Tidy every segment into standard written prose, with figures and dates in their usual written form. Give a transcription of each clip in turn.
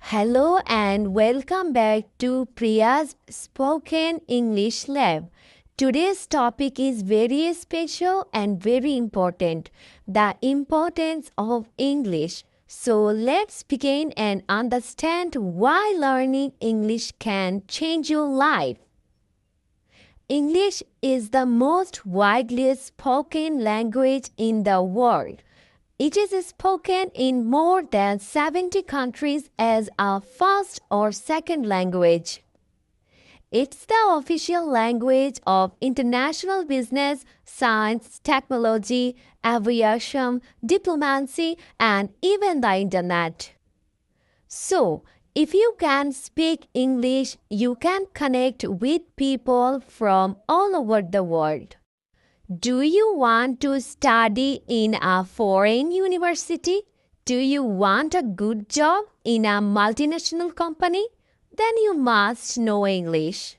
Hello and welcome back to Priya's Spoken English Lab. Today's topic is very special and very important, the importance of English. So let's begin and understand why learning English can change your life. English is the most widely spoken language in the world. It is spoken in more than 70 countries as a first or second language. It's the official language of international business, science, technology, aviation, diplomacy, and even the internet. So, if you can speak English, you can connect with people from all over the world. Do you want to study in a foreign university? Do you want a good job in a multinational company? Then you must know English.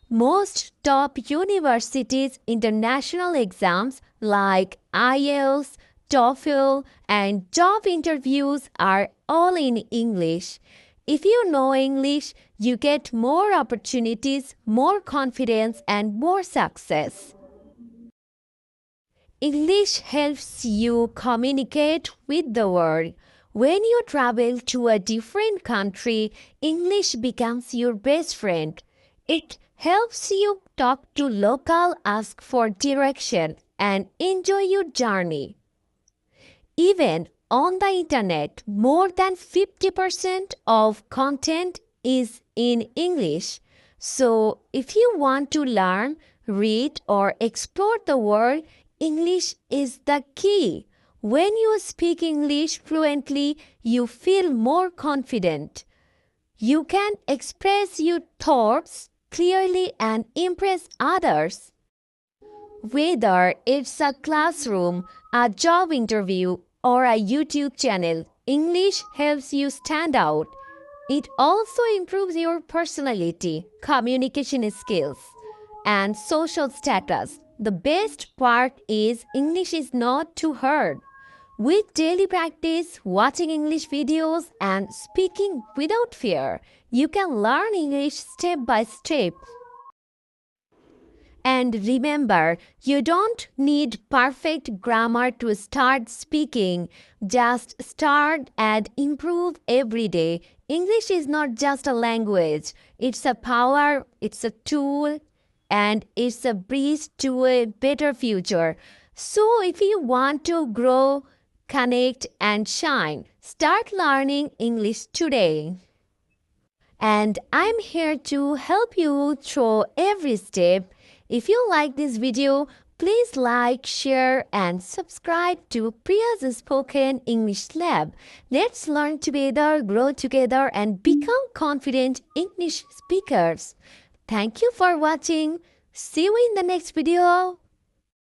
Most top universities' international exams like IELTS, TOEFL, and job interviews are all in English. If you know English, you get more opportunities, more confidence, and more success. English helps you communicate with the world. When you travel to a different country, English becomes your best friend. It helps you talk to local, ask for direction, and enjoy your journey. Even on the internet, more than 50% of content is in English. So, if you want to learn, read, or explore the world, English is the key. When you speak English fluently, you feel more confident. You can express your thoughts clearly and impress others. Whether it's a classroom, a job interview, or a YouTube channel, English helps you stand out. It also improves your personality, communication skills, and social status. The best part is English is not too hard. With daily practice, watching English videos, and speaking without fear, you can learn English step by step. And remember, you don't need perfect grammar to start speaking. Just start and improve every day. English is not just a language, it's a power, it's a tool, and it's a bridge to a better future. So, if you want to grow, connect, and shine, start learning English today. And I'm here to help you through every step. If you like this video, please like, share, and subscribe to Priya's Spoken English Lab. Let's learn together, grow together, and become confident English speakers. Thank you for watching. See you in the next video.